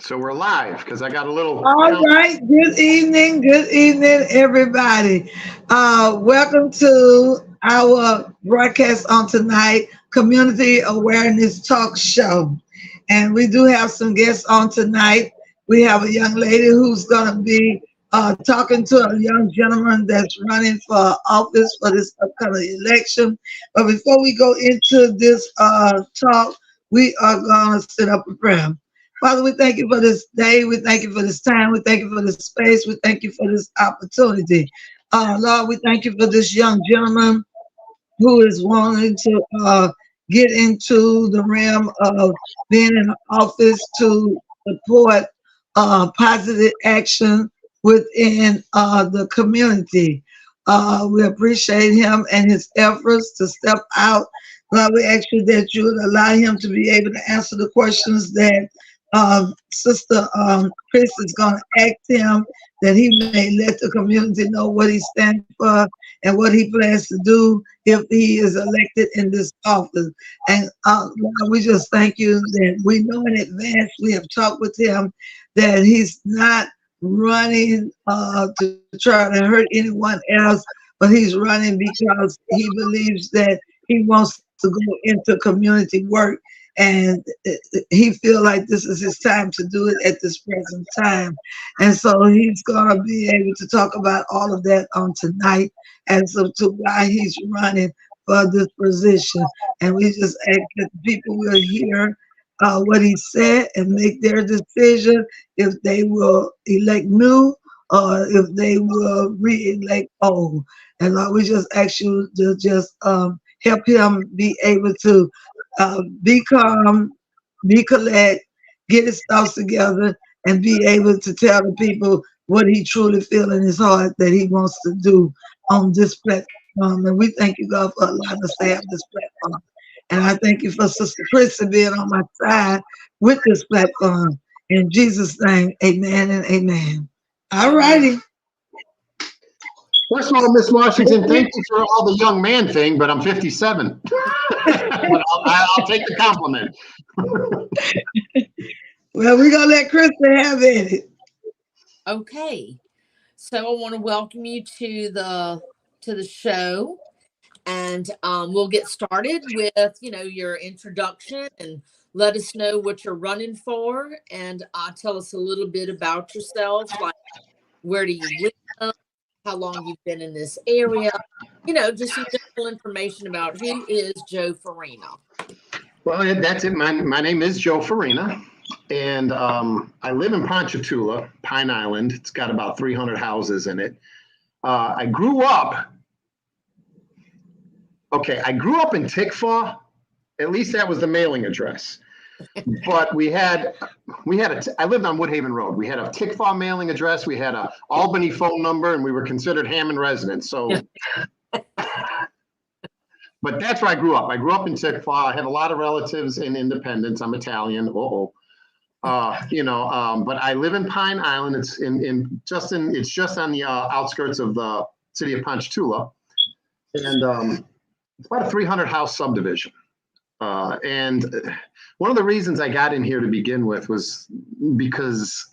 So we're live because I got a little All right. Good evening, everybody. Welcome to our broadcast on tonight, Community Awareness Talk Show. And we do have some guests on tonight. We have a young lady who's going to be talking to a young gentleman that's running for office for this upcoming election. But before we go into this talk, we are going to set up a prayer. Father, we thank you for this day. We thank you for this time. We thank you for this space. We thank you for this opportunity. Lord, we thank you for this young gentleman who is wanting to get into the realm of being in office to support positive action within the community. We appreciate him and his efforts to step out. Lord, we ask you that you would allow him to be able to answer the questions that Sister Chris is going to ask him, that he may let the community know what he stands for and what he plans to do if he is elected in this office. And Lord, we just thank you that we know in advance, we have talked with him, that he's not running to try to hurt anyone else, but he's running because he believes that he wants to go into community work, and he feel like this is his time to do it at this present time. And so he's going to be able to talk about all of that on tonight as to why he's running for this position. And we just ask that the people will hear what he said and make their decision if they will elect new or if they will re-elect old. And Lord, we just ask you to just help him be able to be calm, be collect, get his thoughts together, and be able to tell the people what he truly feels in his heart that he wants to do on this platform. And we thank you, God, for allowing us to have this platform. And I thank you for Sister Christy being on my side with this platform. In Jesus' name, amen and amen. All righty. First of all, Miss Washington, thank you for all the young man thing, but I'm 57. But I'll take the compliment. Well, we're going to let Krista have it. Okay. So I want to welcome you to the show. And we'll get started with, your introduction and let us know what you're running for, and tell us a little bit about yourself, like where do you live, how long you've been in this area, just some general information about who is Joe Ferina. Well, that's it. My name is Joe Ferina, and I live in Ponchatoula, Pine Island. It's got about 300 houses in it. I grew up in Tickfaw. At least that was the mailing address. But I lived on Woodhaven Road. We had a Tickfaw mailing address. We had a Albany phone number, and we were considered Hammond residents. So, but that's where I grew up. I grew up in Tickfaw. I have a lot of relatives in Independence. I'm Italian. But I live in Pine Island. It's it's just on the outskirts of the city of Ponchatoula, and it's about a 300 house subdivision. And one of the reasons I got in here to begin with was because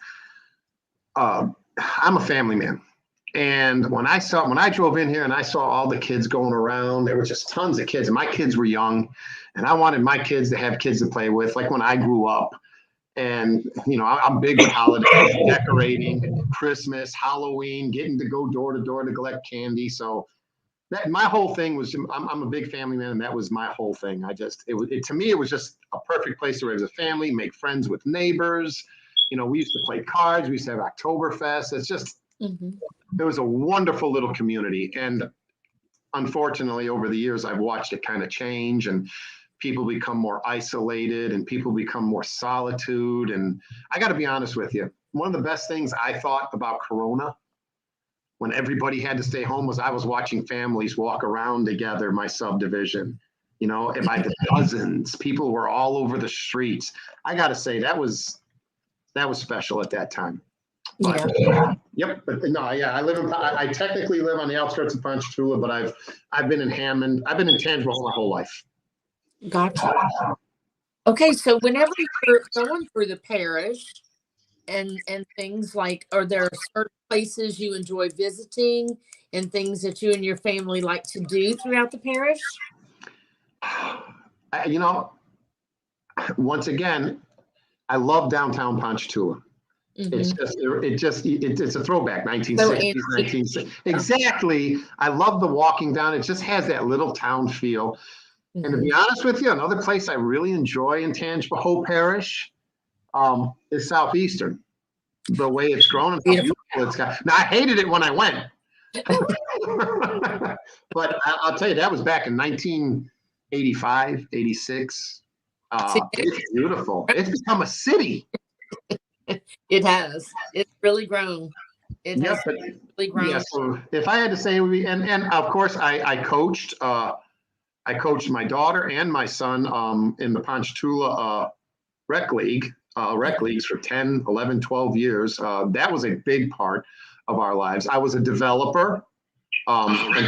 I'm a family man. And when I drove in here and I saw all the kids going around, there were just tons of kids, and my kids were young, and I wanted my kids to have kids to play with, like when I grew up. And, I'm big with holidays, decorating, Christmas, Halloween, getting to go door to door to collect candy. So my whole thing was, I'm a big family man, and that was my whole thing. To me, it was just a perfect place to raise a family, make friends with neighbors. We used to play cards. We used to have Oktoberfest. It's just, It was a wonderful little community. And unfortunately, over the years, I've watched it kind of change, and people become more isolated, and people become more solitude. And I got to be honest with you, one of the best things I thought about Corona, when everybody had to stay home, was I was watching families walk around together, my subdivision, and by the dozens, people were all over the streets. I got to say that was special at that time. But, yep. But no, yeah, I technically live on the outskirts of Ponchatoula, but I've been in Hammond. I've been in Tangipahoa my whole life. Gotcha. Okay, so whenever you're going through the parish, and things like, are there certain places you enjoy visiting and things that you and your family like to do throughout the parish? You know, once again, I love downtown Ponchatoula. It's it's a throwback, 1960s, 1960s. Exactly. I love the walking down. It just has that little town feel. And to be honest with you, another place I really enjoy in Tangipahoa Parish is Southeastern. The way it's grown and how beautiful it's got. Now, I hated it when I went. But I'll tell you, that was back in 1985, 86. It's beautiful. It's become a city. It has. It's really grown. It has really grown. Yeah, so if I had to say, and of course, I coached. I coached my daughter and my son in the Ponchatoula rec league. Rec leagues for 10, 11, 12 years. That was a big part of our lives. I was a developer. I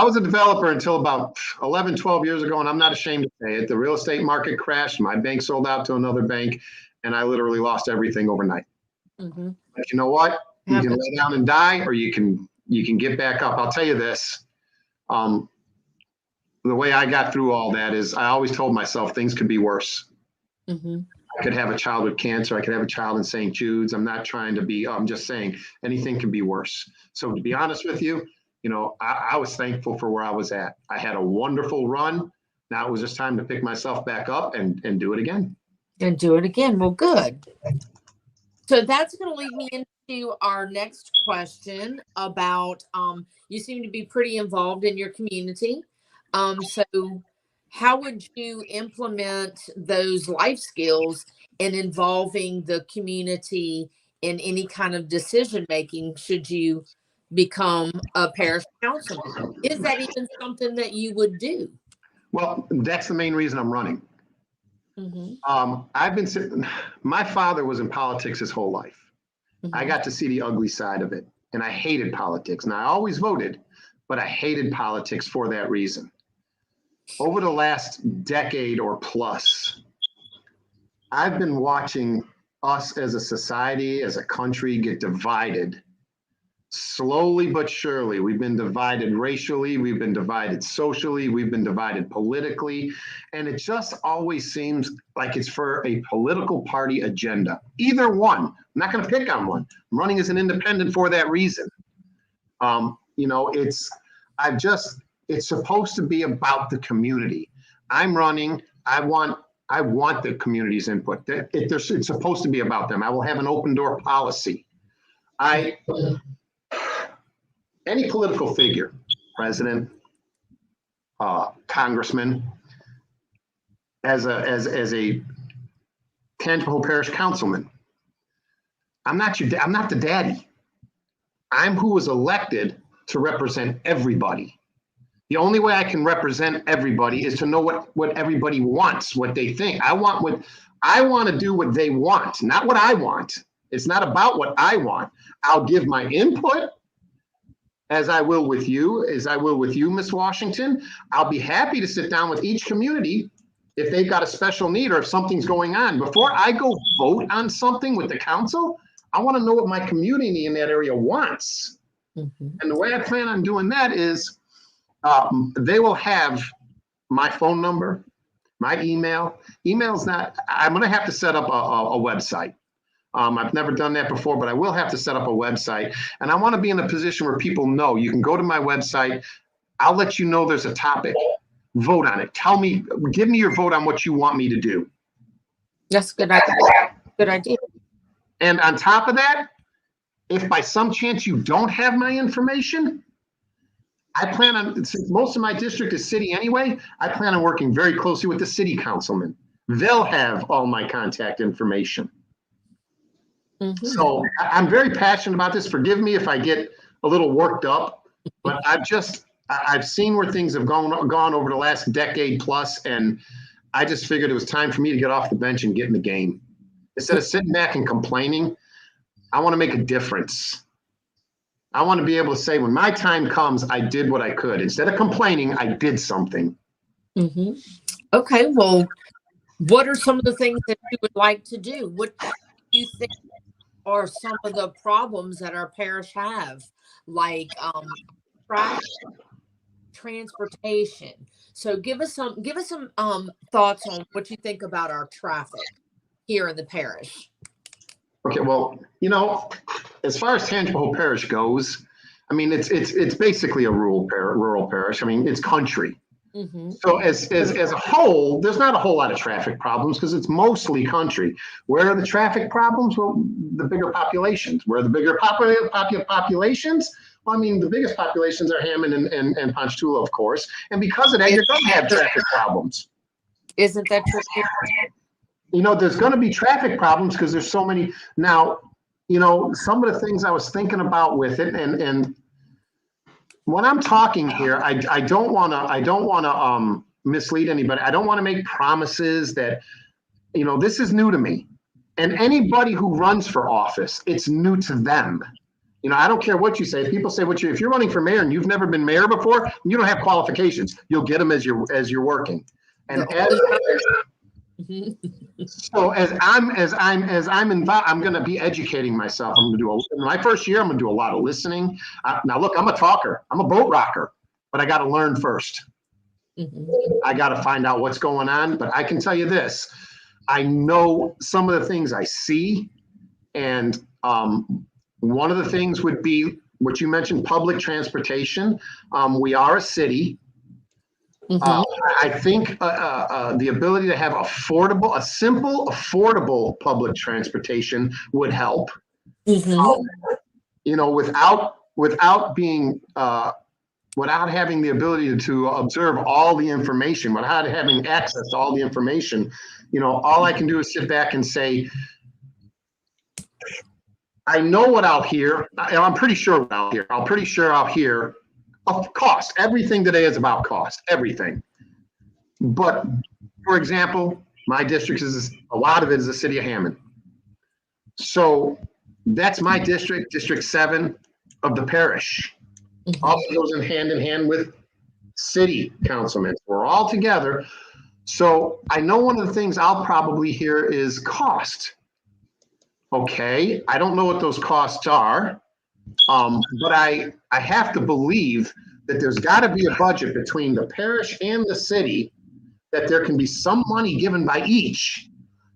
was a developer until about 11, 12 years ago, and I'm not ashamed to say it. The real estate market crashed. My bank sold out to another bank, and I literally lost everything overnight. But you know what? You can lay down and die, or you can get back up. I'll tell you this. The way I got through all that is I always told myself things could be worse. I could have a child with cancer. I could have a child in St. Jude's. I'm not trying to be, I'm just saying anything can be worse. So to be honest with you, you know, I was thankful for where I was at. I had a wonderful run. Now it was just time to pick myself back up and do it again. And do it again. Well, good. So that's going to lead me into our next question about, you seem to be pretty involved in your community. So how would you implement those life skills in involving the community in any kind of decision making should you become a parish councilman? Is that even something that you would do? Well, that's the main reason I'm running. My father was in politics his whole life. I got to see the ugly side of it, and I hated politics. And I always voted, but I hated politics for that reason. Over the last decade or plus, I've been watching us as a society, as a country, get divided. Slowly but surely, we've been divided racially, we've been divided socially, we've been divided politically, and it just always seems like it's for a political party agenda. Either one. I'm not going to pick on one. I'm running as an independent for that reason. You know, it's supposed to be about the community. I'm running. I want the community's input. It's supposed to be about them. I will have an open door policy. Any political figure, president, congressman, as a Tangipahoa Parish Councilman, I'm not the daddy. I'm who was elected to represent everybody. The only way I can represent everybody is to know what everybody wants, what they think. I want to do what they want, not what I want. It's not about what I want. I'll give my input as I will with you, Ms. Washington. I'll be happy to sit down with each community if they've got a special need or if something's going on. Before I go vote on something with the council, I want to know what my community in that area wants. And the way I plan on doing that is they will have my phone number, my email. Email's not, I'm going to have to set up a website. I've never done that before, but I will have to set up a website. And I want to be in a position where people know you can go to my website. I'll let you know there's a topic. Vote on it. Give me your vote on what you want me to do. That's a good idea. Good idea. And on top of that, if by some chance you don't have my information, I plan on, since most of my district is city anyway, I plan on working very closely with the city councilman. They'll have all my contact information. So I'm very passionate about this. Forgive me if I get a little worked up, but I've seen where things have gone over the last decade plus, and I just figured it was time for me to get off the bench and get in the game. Instead of sitting back and complaining, I want to make a difference. I want to be able to say, when my time comes, I did what I could. Instead of complaining, I did something. Okay, well, what are some of the things that you would like to do? What do you think are some of the problems that our parish have, like traffic, transportation. So give us some thoughts on what you think about our traffic here in the parish. Okay, well, as far as Tangipahoa Parish goes, I mean, it's basically a rural parish. I mean, it's country. Mm-hmm. So as a whole, there's not a whole lot of traffic problems because it's mostly country. Where are the traffic problems? Well, the bigger populations. Where are the bigger populations? Well, I mean, the biggest populations are Hammond and Ponchatoula, of course. And because of that, you're going to have traffic problems. Isn't that true? There's going to be traffic problems because there's so many. Now, some of the things I was thinking about with it, and when I'm talking here, I don't want to mislead anybody. I don't want to make promises that, this is new to me. And anybody who runs for office, it's new to them. I don't care what you say. People say if you're running for mayor and you've never been mayor before, you don't have qualifications. You'll get them as you're working. And so as I'm involved, I'm going to be educating myself. I'm going to do in my first year, I'm going to do a lot of listening. Now look, I'm a talker. I'm a boat rocker, but I got to learn first. Mm-hmm. I got to find out what's going on. But I can tell you this: I know some of the things I see, and one of the things would be what you mentioned: public transportation. We are a city. Mm-hmm. I think the ability to have simple, affordable public transportation would help. Mm-hmm. Without having the ability to observe all the information, without having access to all the information, all I can do is sit back and say, I know what I'll hear, and I'm pretty sure what I'll hear. I'm pretty sure I'll hear of cost. Everything today is about cost, everything. But for example, my district a lot of it is the city of Hammond. So that's my district, District 7 of the parish. Mm-hmm. Also goes in hand with city councilmen. We're all together. So I know one of the things I'll probably hear is cost. Okay, I don't know what those costs are. But I have to believe that there's got to be a budget between the parish and the city, that there can be some money given by each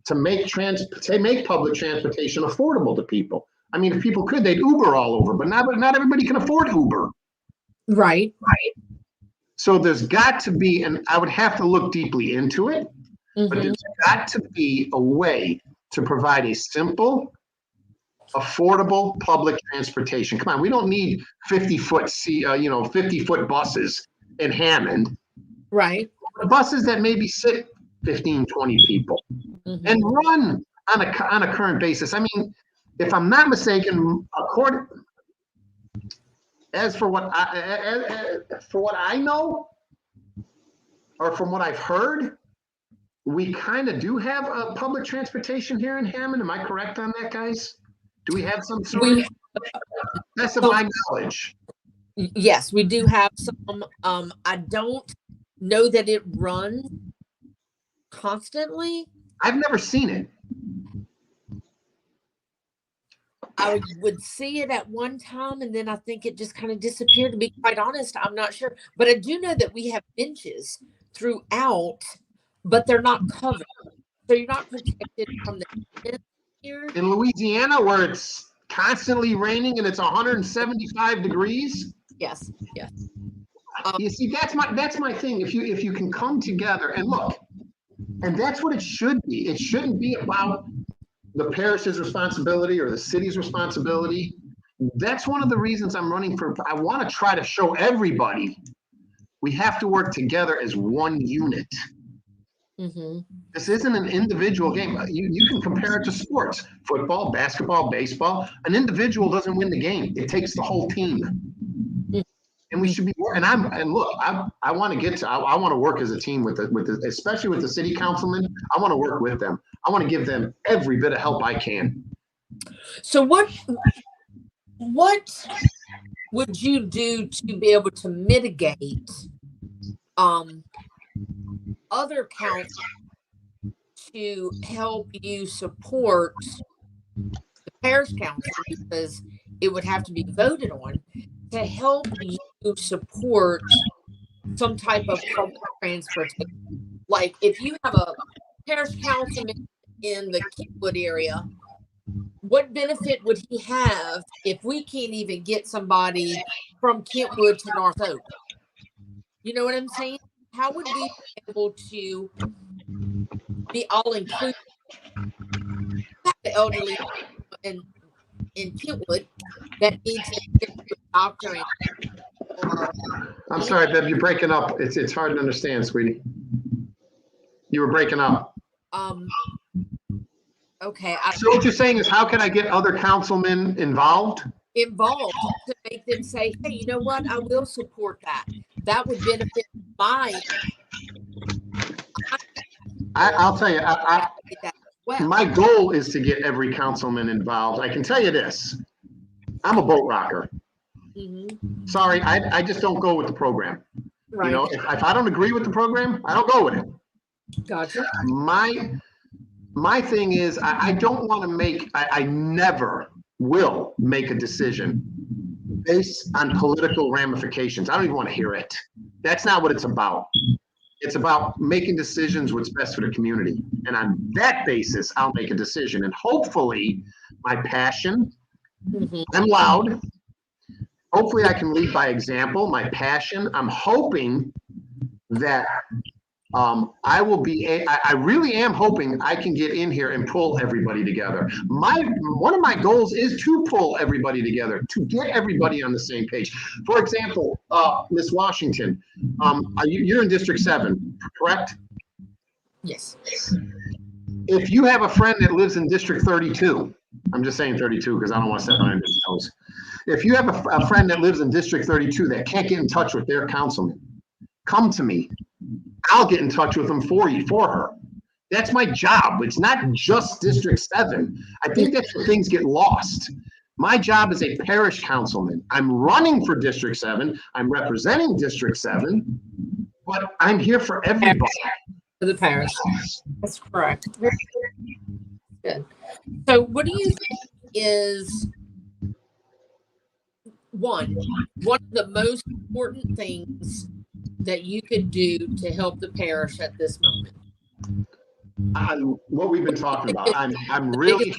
to make public transportation affordable to people. I mean, if people could, they'd Uber all over, but not everybody can afford Uber. Right. So there's got to be, and I would have to look deeply into it, mm-hmm. but there's got to be a way to provide a simple, affordable public transportation. Come on, we don't need 50-foot buses in Hammond. Right. Buses that maybe sit 15, 20 people, mm-hmm. and run on a current basis. I mean, if I'm not mistaken, for what I know, or from what I've heard, we kind of do have a public transportation here in Hammond. Am I correct on that, guys? Do we have some sort of, that's of my knowledge? Yes, we do have some. I don't know that it runs constantly. I've never seen it. I would see it at one time, and then I think it just kind of disappeared. To be quite honest, I'm not sure. But I do know that we have benches throughout, but they're not covered. So you're not protected from the wind here. In Louisiana, where it's constantly raining and it's 175 degrees. Yes. You see, that's my thing. If you can come together and look, and that's what it should be. It shouldn't be about the parish's responsibility or the city's responsibility. That's one of the reasons I'm running for. I want to try to show everybody we have to work together as one unit. Mm-hmm. This isn't an individual game. You can compare it to sports: football, basketball, baseball. An individual doesn't win the game. It takes the whole team. Mm-hmm. And we should be working. I want to get to. I want to work as a team with especially with the city councilmen. I want to work with them. I want to give them every bit of help I can. So what would you do to be able to mitigate other councils to help you support the parish council, because it would have to be voted on, to help you support some type of public transportation. Like if you have a parish councilman in the Kentwood area, what benefit would he have if we can't even get somebody from Kentwood to North Oak? You know what I'm saying? How would we be able to be all inclusive? The elderly in Kentwood that need to get to a doctor or I'm sorry, Deb, you're breaking up. It's hard to understand, sweetie. You were breaking up. Okay. So what you're saying is, how can I get other councilmen involved to make them say, hey, you know what? I will support that. That would benefit my. I'll tell you, well, my goal is to get every councilman involved. I can tell you this, I'm a boat rocker. Mm-hmm. Sorry, I just don't go with the program. Right. You know, if I don't agree with the program, I don't go with it. Gotcha. My thing is, I don't want to make, I never will make a decision based on political ramifications. I don't even want to hear it. That's not what it's about. It's about making decisions what's best for the community. And on that basis, I'll make a decision. And hopefully my passion, I'm loud. Hopefully I can lead by example, my passion. I'm hoping that I really am hoping I can get in here and pull everybody together. One of my goals is to pull everybody together, to get everybody on the same page. For example, Ms. Washington, you're in District 7, correct? Yes. If you have a friend that lives in District 32, I'm just saying 32 because I don't want to step on his toes. If you have a friend that lives in District 32 that can't get in touch with their councilman, come to me. I'll get in touch with them for her. That's my job. It's not just District 7. I think that's where things get lost. My job is a parish councilman. I'm running for District 7. I'm representing District 7, but I'm here for everybody. For the parish. That's correct. Very good. So what do you think is one of the most important things that you could do to help the parish at this moment? What we've been talking about. I'm really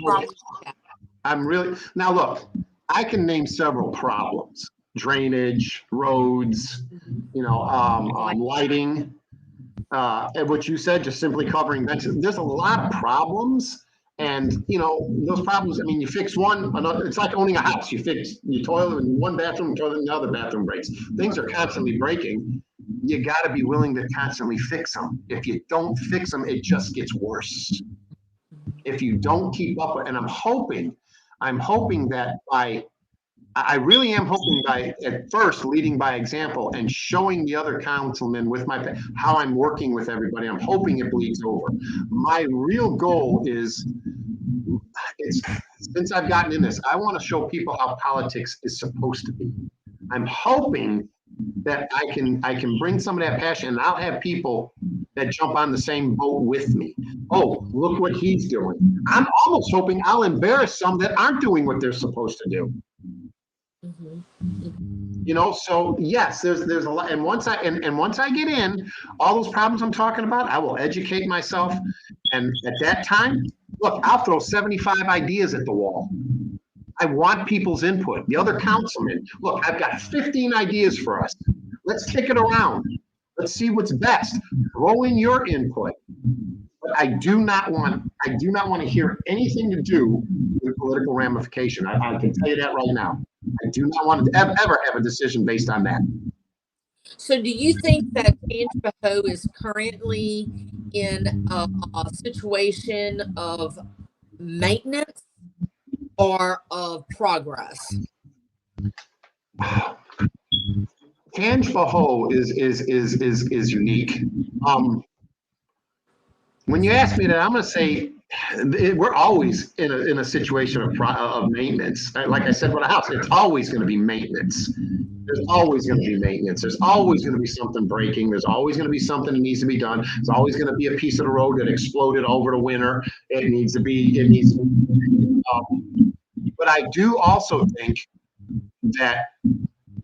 now look, I can name several problems: drainage, roads, lighting, and what you said, just simply covering benches. There's a lot of problems. And, those problems, you fix one, another, it's like owning a house. You fix your toilet in one bathroom, toilet in the other bathroom breaks. Things are constantly breaking. You got to be willing to constantly fix them. If you don't fix them, it just gets worse. If you don't keep up with, and I'm hoping that I really am hoping by, at first, leading by example and showing the other councilmen with how I'm working with everybody. I'm hoping it bleeds over. My real goal is, since I've gotten in this, I want to show people how politics is supposed to be. I'm hoping that I can bring some of that passion, and I'll have people that jump on the same boat with me. Oh, look what he's doing. I'm almost hoping I'll embarrass some that aren't doing what they're supposed to do. So yes, there's a lot. And once I get in, all those problems I'm talking about, I will educate myself. And at that time, look, I'll throw 75 ideas at the wall. I want people's input. The other councilmen, look, I've got 15 ideas for us. Let's kick it around. Let's see what's best. Throw in your input. But I do not want to hear anything to do with political ramification. I can tell you that right now. I do not want to ever have a decision based on that. So do you think that Tangipahoa is currently in a situation of maintenance or of progress? Tangipahoa is unique. When you ask me that, I'm going to say we're always in a situation of maintenance. Like I said, with a house, it's always going to be maintenance. There's always going to be maintenance. There's always going to be something breaking. There's always going to be something that needs to be done. There's always going to be a piece of the road that exploded over the winter. But I do also think that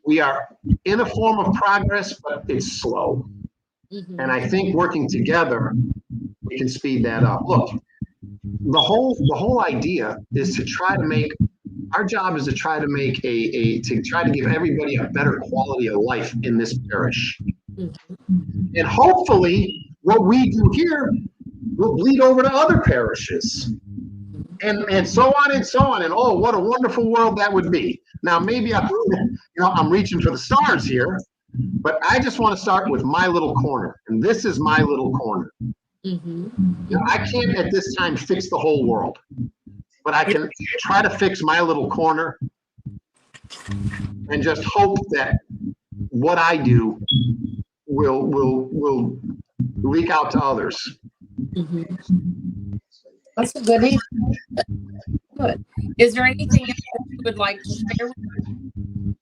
we are in a form of progress, but it's slow. And I think working together, we can speed that up. Look, the whole idea is to try to make, our job is to try to make to try to give everybody a better quality of life in this parish. And hopefully what we do here will bleed over to other parishes. And so on and so on. And oh, what a wonderful world that would be. Now, maybe I'm reaching for the stars here, but I just want to start with my little corner. And this is my little corner. I can't at this time fix the whole world, but I can try to fix my little corner and just hope that what I do will leak out to others. That's a good answer. Good. Is there anything else that you would like to share with us?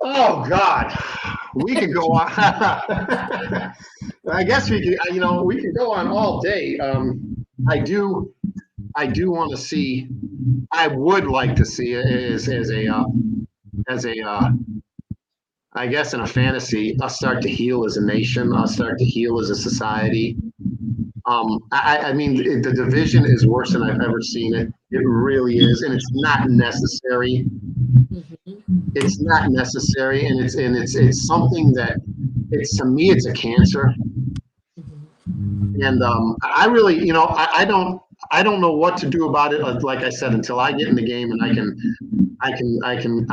Oh God, we could go on. I guess we could. We could go on all day. I do want to see. I would like to see I guess in a fantasy, us start to heal as a nation, us start to heal as a society. I mean, the division is worse than I've ever seen it. It really is, and it's not necessary. It's not necessary, and it's something that to me it's a cancer. And I really, I don't know what to do about it. Like I said, until I get in the game and I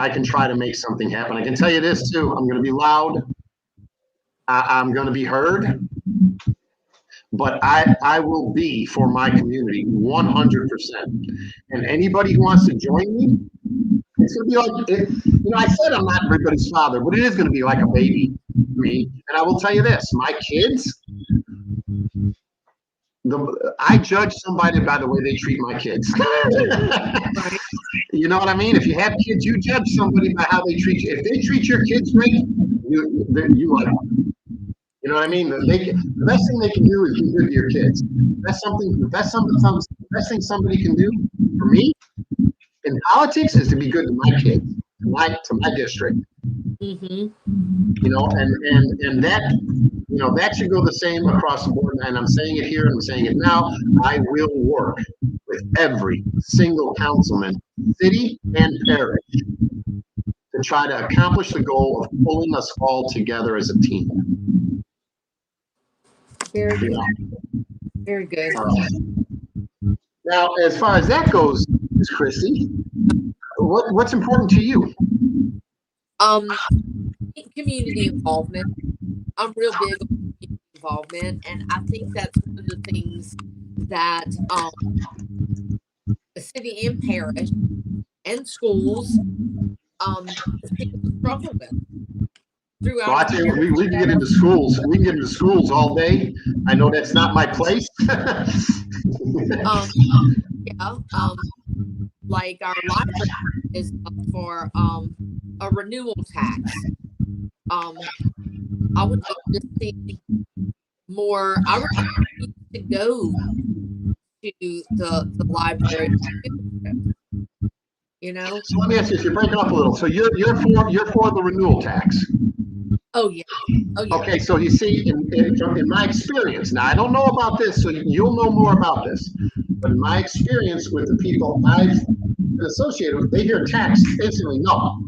can try to make something happen. I can tell you this too. I'm going to be loud. I'm going to be heard. But I will be for my community 100%. And anybody who wants to join me, it's going to be like, I said I'm not everybody's father, but it is going to be like a baby to me. And I will tell you this, my kids, I judge somebody by the way they treat my kids. You know what I mean? If you have kids, you judge somebody by how they treat you. If they treat your kids great, you like them. You know what I mean? The best thing they can do is be good to your kids. The best thing somebody can do for me in politics is to be good to my kids, to my district. And that should go the same across the board. And I'm saying it here and I'm saying it now. I will work with every single councilman, city and parish, to try to accomplish the goal of pulling us all together as a team. Very good. Very good. Now, as far as that goes, Ms. Christie, what's important to you? Community involvement. I'm real big on community involvement, and I think that's one of the things that the city and parish and schools people struggle with. Well, I tell you, we can get into schools. We can get into schools all day. I know that's not my place. Like our library is up for a renewal tax. I would love to see more. I would like to go to the library. So let me ask you, if you're breaking up a little, so you're for the renewal tax. Oh yeah. Okay, so you see, in my experience, now I don't know about this, so you'll know more about this, but in my experience with the people I've been associated with, they hear tax, instantly no.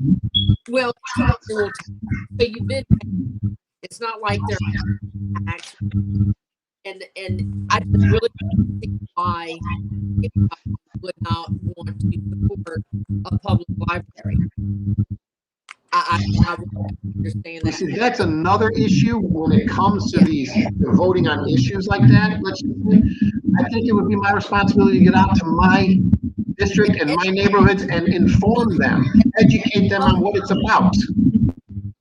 Well, so you've been, it's not like they're tax, and I just really don't see why anybody would not want to support a public library. I understand that. See, that's another issue when it comes to voting on issues like that. I think it would be my responsibility to get out to my district and my neighborhoods and inform them, educate them on what it's about.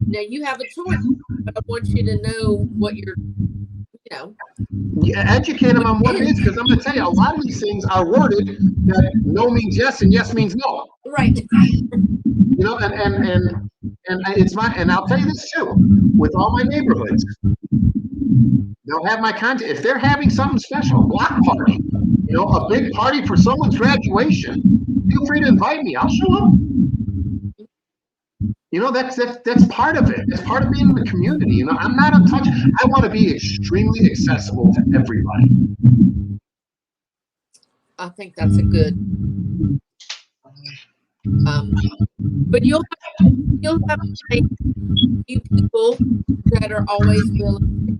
Now you have a choice, but I want you to know what you're, Yeah, educate them on what it is, because I'm going to tell you, a lot of these things are worded that no means yes and yes means no. Right. And it's and I'll tell you this too, with all my neighborhoods, They'll have my contact. If they're having something special, a block party, a big party for someone's graduation, feel free to invite me. I'll show up. That's part of it. It's part of being in the community. I'm not untouched. I want to be extremely accessible to everybody. I think that's a good. But you'll have to take a few people that are always willing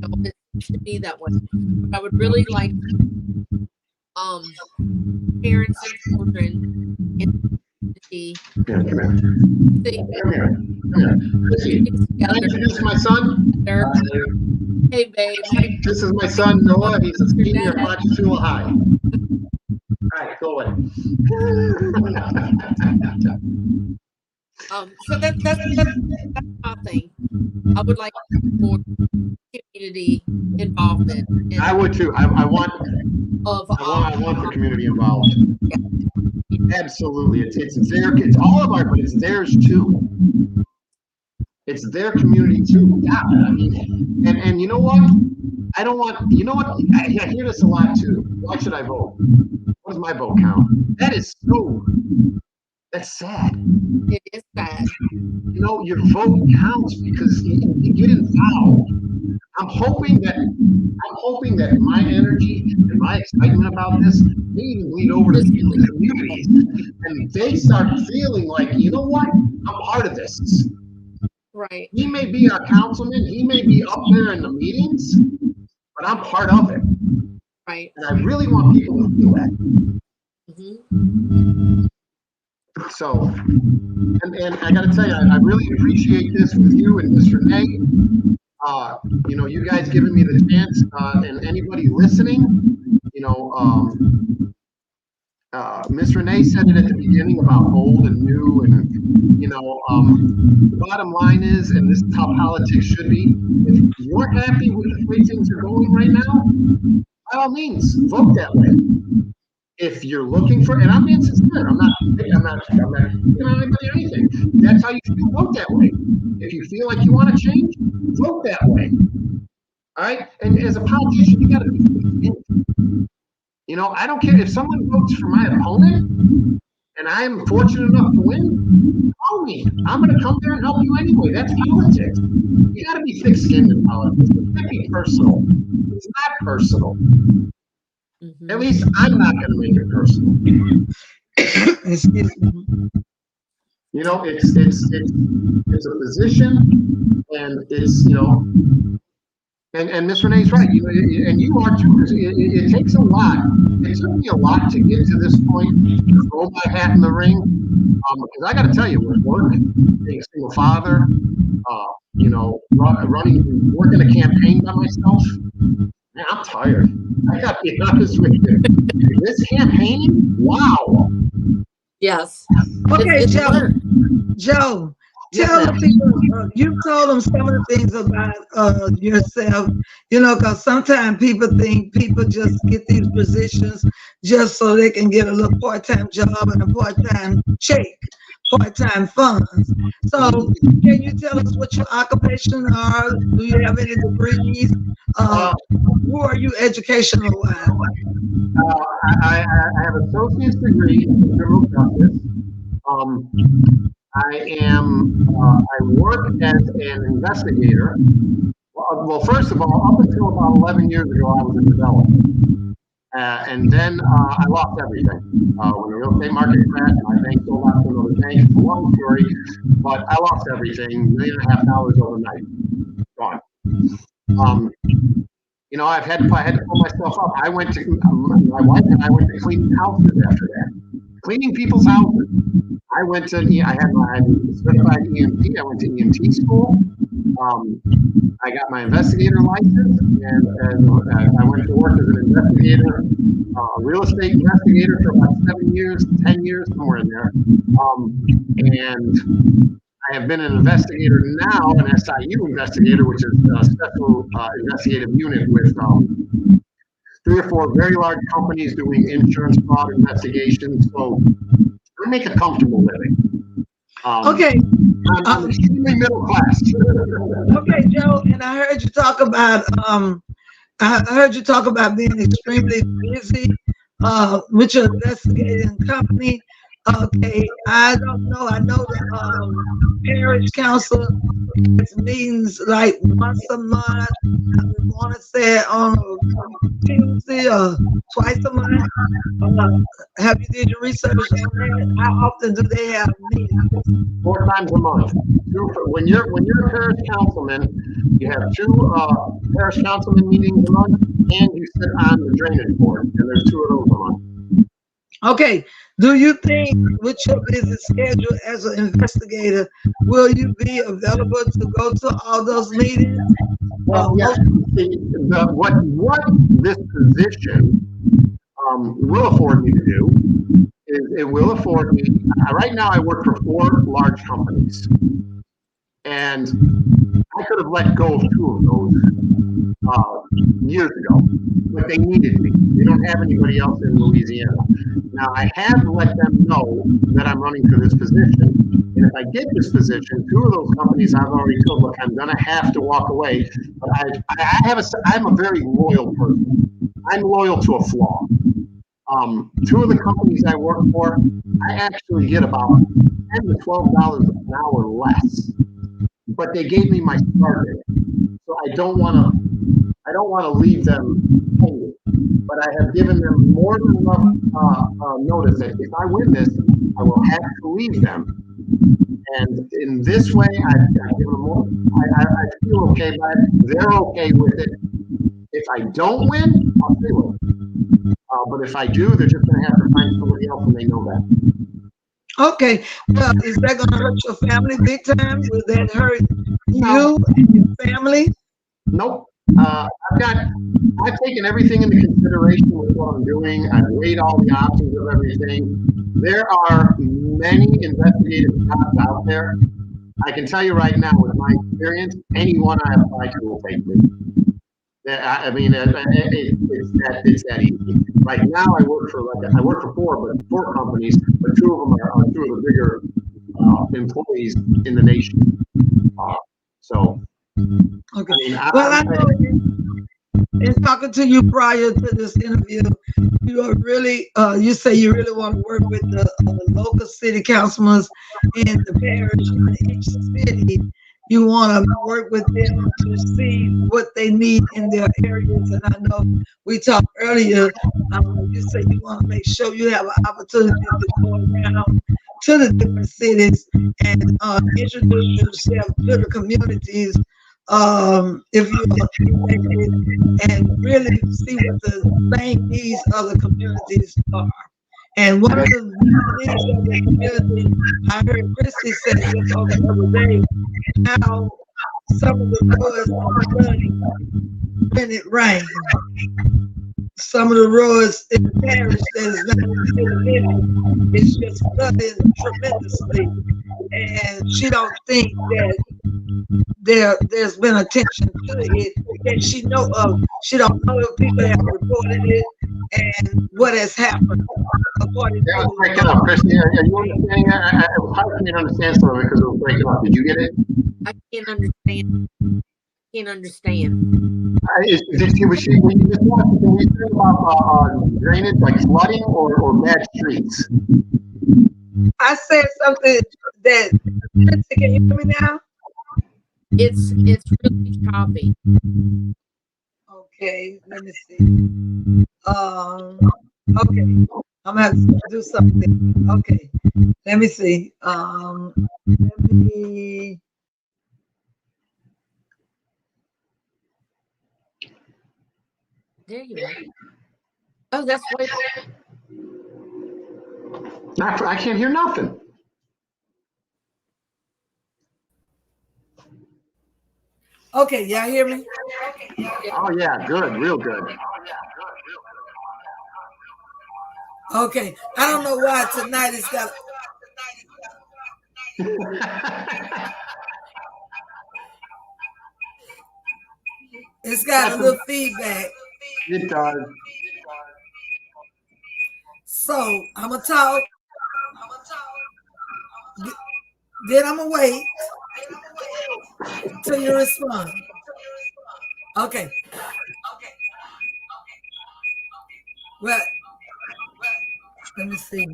to be that way. But I would really like parents and children in the community. Can I introduce my son? Hey, babe. This is my son, Noah. He's a senior at Monticello High. All right, go ahead. So that's my thing. I would like more community involvement. I would too. I want the community involved. Yeah. Absolutely. It's all of ours, but it's theirs too. It's their community too. Yeah. I mean, and you know what? I don't want, I hear this a lot too. Why should I vote? What does my vote count? That's sad. It is sad. Your vote counts because you get involved. I'm hoping that my energy and my excitement about this may even bleed over to the communities, and they start feeling like, you know what? I'm part of this. Right. He may be our councilman. He may be up there in the meetings, but I'm part of it. Right. And I really want people to feel that. Mm-hmm. So, and I got to tell you, I really appreciate this with you and Miss Renee. You guys giving me the chance, and anybody listening, Miss Renee said it at the beginning about old and new, and the bottom line is, and this is how politics should be, if you're happy with the way things are going right now, by all means, vote that way. If you're looking for, and I'm being sincere, I'm not giving anybody anything. That's how you feel, vote that way. If you feel like you want to change, vote that way. All right? And as a politician, you got to be thick-skinned. I don't care if someone votes for my opponent and I'm fortunate enough to win, call me. I'm going to come there and help you anyway. That's politics. You got to be thick-skinned in politics. It can't be personal. It's not personal. Mm-hmm. At least I'm not going to make it personal. Excuse me. It's a position, and it's and Miss Renee's right. And you are too. It takes a lot. It took me a lot to get to this point, to throw my hat in the ring. Because I got to tell you, with work, being a single father, working a campaign by myself. Man, I'm tired. I got to be honest with you. This campaign, wow. Yes. Okay, Joe, tell the people, you told them some of the things about yourself, because sometimes people think people just get these positions just so they can get a little part-time job and a part-time check, part-time funds. So can you tell us what your occupation are? Do you have any degrees? Who are you educational-wise? I have an associate's degree in criminal justice. I work as an investigator. Well, first of all, up until about 11 years ago, I was in development. And then I lost everything. When the real estate market crashed, my bank sold out to another bank. It's a long story, but I lost everything, $1.5 million overnight. Gone. I had to pull myself up. My wife and I went to cleaning houses after that. Cleaning people's houses. I had certified EMT. I went to EMT school. I got my investigator license, and I went to work as an investigator, real estate investigator for about 7 years, 10 years, somewhere in there. And I have been an investigator now, an SIU investigator, which is a special investigative unit with 3 or 4 very large companies doing insurance fraud investigations. So I make a comfortable living. Okay, I'm extremely middle class. Okay, Joe, and I heard you talk about being extremely busy with your investigating company. Okay, I don't know. I know the parish council has meetings like once a month. I want to say on a Tuesday or twice a month. Have you did your research on that? How often do they have meetings? 4 times a month. When you're a parish councilman, you have 2 parish councilman meetings a month, and you sit on the drainage board, and there's 2 of those a month. Okay. Do you think with your busy schedule as an investigator, will you be available to go to all those meetings? Well, yeah. What this position will afford me to do is it will afford me. Right now, I work for 4 large companies, and I could have let go of 2 of those years ago, but they needed me. They don't have anybody else in Louisiana. Now, I have let them know that I'm running for this position, and if I get this position, 2 of those companies I've already told, look, I'm going to have to walk away. But I'm a very loyal person. I'm loyal to a flaw. 2 of the companies I work for, I actually get about $10 to $12 an hour less, but they gave me my start date, so I don't want to leave them hanging. But I have given them more than enough notice that if I win this, I will have to leave them. And in this way, I've given them more. I feel okay, but they're okay with it. If I don't win, I'll stay with them. But if I do, they're just going to have to find somebody else, and they know that. Okay. Well, is that going to hurt your family big time? Will that hurt you and your family? Nope. I've taken everything into consideration with what I'm doing. I've weighed all the options of everything. There are many investigative jobs out there. I can tell you right now, with my experience, anyone I apply to will take me. I mean, it's that easy. Right now, I work for 4 companies, but 2 of them are 2 of the bigger employees in the nation. So. Okay. I mean, I know in talking to you prior to this interview, you are really, you say you really want to work with the local city councilmen in the parish in each city. You want to work with them to see what they need in their areas. And I know we talked earlier, you said you want to make sure you have an opportunity to go around to the different cities and introduce yourself to the communities if you're elected, and really see what the main needs of the communities are. And one of the needs of the community, I heard Christy say just on the other day, how some of the roads are flooding when it rains. Some of the roads in the parish that is not in the city, it's just flooding tremendously. And she don't think that there's been attention to it that she know of. She don't know if people have reported it and what has happened. According that was breaking up, Christy. Are you understanding? It was hard for me to understand some of it because it was breaking up. Did you get it? I can't understand. Can't understand. Was she, when you just watched, can we talk about drainage, like flooding or bad streets? I said something that, Christy, can you hear me now? It's really choppy. Okay, let me see. Okay, I'm gonna have to do something. Okay, let me see. Let me. There you are. Oh, that's way. I can't hear nothing. Okay, y'all hear me? Oh yeah, good, real good. Okay, I don't know why tonight it's got. It's got a little feedback. It does. So I'm gonna talk. Then I'm gonna wait till you respond. Okay. Well, let me see.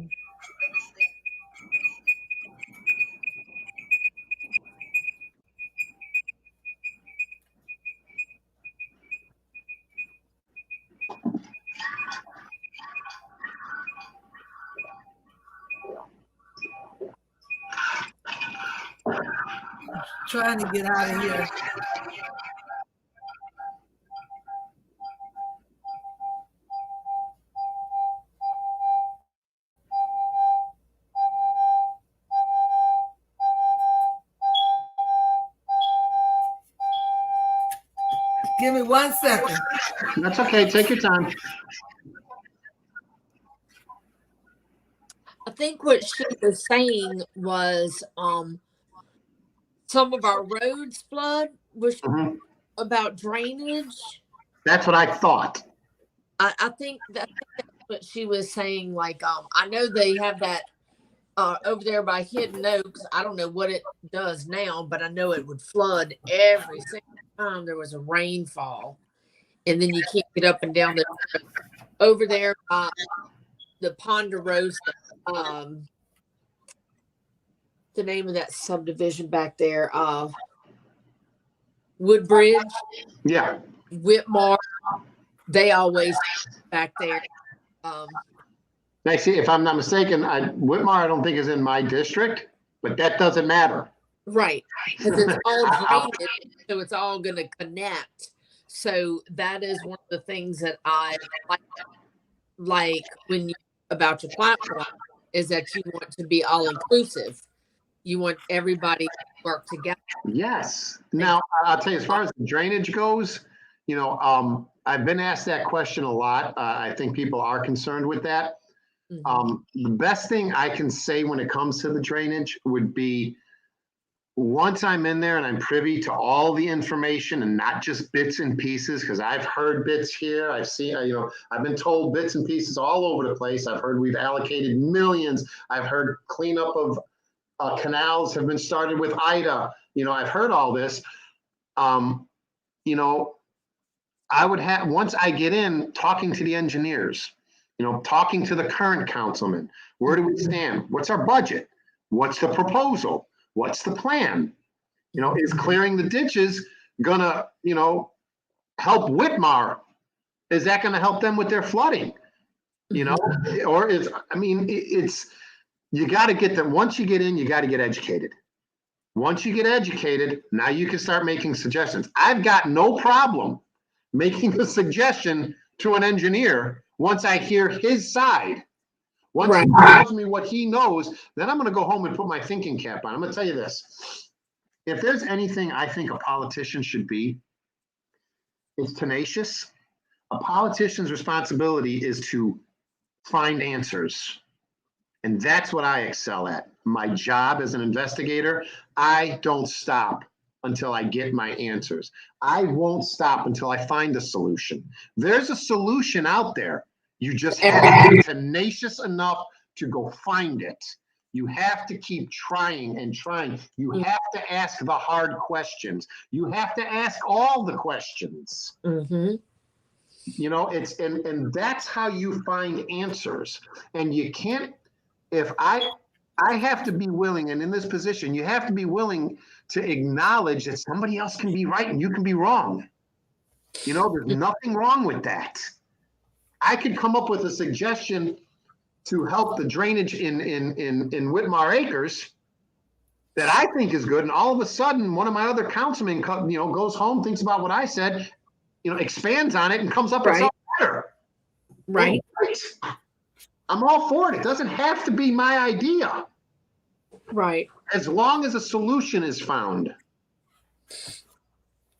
Trying to get out of here. Give me 1 second. That's okay. Take your time. I think what she was saying was some of our roads flood was Mhm. about drainage. That's what I thought. I think that's what she was saying. Like I know they have that over there by Hidden Oaks. I don't know what it does now, but I know it would flood every single time there was a rainfall, and then you can't get up and down the over there by the Ponderosa. The name of that subdivision back there, Woodbridge, Yeah. Whitmar. They always back there. I see. If I'm not mistaken, Whitmar, I don't think is in my district, but that doesn't matter. Right, because it's all drainage, so it's all going to connect. So that is one of the things that I like when you about your platform is that you want to be all inclusive. You want everybody to work together. Yes. Now, I'll tell you, as far as the drainage goes, I've been asked that question a lot. I think people are concerned with that. The best thing I can say when it comes to the drainage would be once I'm in there and I'm privy to all the information and not just bits and pieces, because I've heard bits here. I've seen, I've been told bits and pieces all over the place. I've heard we've allocated millions. I've heard cleanup of canals have been started with Ida. I've heard all this. I would have, once I get in talking to the engineers, talking to the current councilman, where do we stand? What's our budget? What's the proposal? What's the plan? Is clearing the ditches gonna, help Whitmar? Is that gonna help them with their flooding? Or it's, you gotta get them, once you get in, you gotta get educated. Once you get educated, now you can start making suggestions. I've got no problem making a suggestion to an engineer once I hear his side. Once he tells me what he knows, then I'm going to go home and put my thinking cap on. I'm going to tell you this. If there's anything I think a politician should be, it's tenacious. A politician's responsibility is to find answers. And that's what I excel at. My job as an investigator, I don't stop until I get my answers. I won't stop until I find a solution. There's a solution out there. You just have to be tenacious enough to go find it. You have to keep trying and trying. You have to ask the hard questions. You have to ask all the questions. It's and that's how you find answers. And you can't, if I have to be willing, and in this position, you have to be willing to acknowledge that somebody else can be right and you can be wrong. There's nothing wrong with that. I could come up with a suggestion to help the drainage in Whitmar Acres that I think is good, and all of a sudden, one of my other councilmen, goes home, thinks about what I said, expands on it, and comes up with something better. Right. I'm all for it. It doesn't have to be my idea. Right. As long as a solution is found.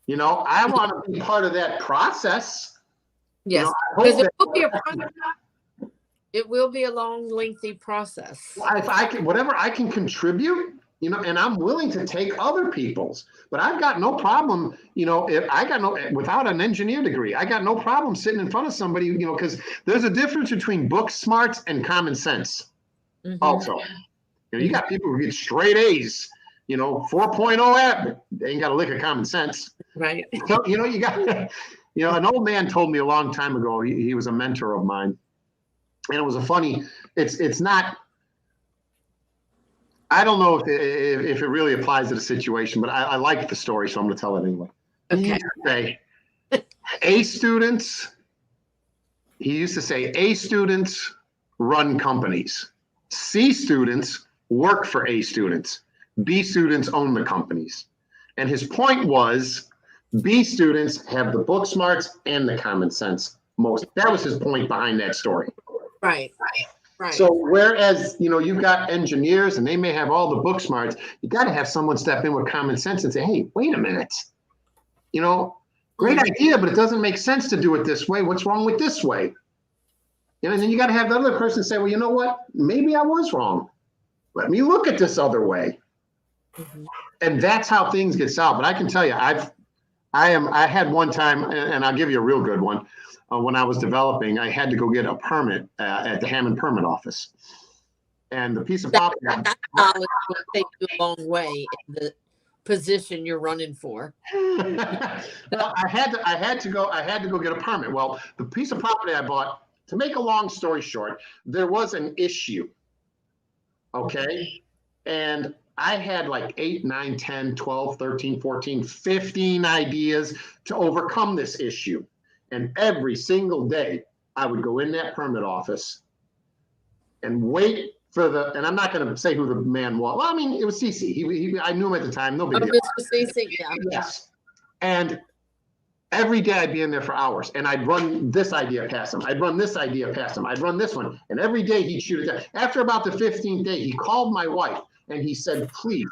I want to be part of that process. Yes, because it will be a long, lengthy process. If I can, whatever I can contribute, and I'm willing to take other people's, but I've got no problem, without an engineer degree, I got no problem sitting in front of somebody, because there's a difference between book smarts and common sense. Also, you got people who get straight A's, 4.0 app. They ain't got a lick of common sense. Right. So, you got, an old man told me a long time ago, he was a mentor of mine. And it was it's not, I don't know if it really applies to the situation, but I like the story, so I'm going to tell it anyway. Okay. He used to say, A students run companies. C students work for A students. B students own the companies. And his point was, B students have the book smarts and the common sense most. That was his point behind that story. Right. So whereas, you've got engineers and they may have all the book smarts, you got to have someone step in with common sense and say, hey, wait a minute. Great idea, but it doesn't make sense to do it this way. What's wrong with this way? And then you got to have the other person say, well, you know what? Maybe I was wrong. Let me look at this other way. Mm-hmm. And that's how things get solved. But I can tell you, I had one time, and I'll give you a real good one. When I was developing, I had to go get a permit at the Hammond Permit Office. And the piece of property. That knowledge will take you a long way in the position you're running for. Well, I had to go get a permit. Well, the piece of property I bought, to make a long story short, there was an issue. Okay. And I had like 8, 9, 10, 12, 13, 14, 15 ideas to overcome this issue. And every single day I would go in that permit office and wait for and I'm not going to say who the man was. Well, I mean, it was CC. I knew him at the time. No big deal. Mr. CC, yeah. Yes. And every day I'd be in there for hours and I'd run this idea past him. I'd run this idea past him. I'd run this one. And every day he'd shoot it down. After about the 15th day, he called my wife and he said, please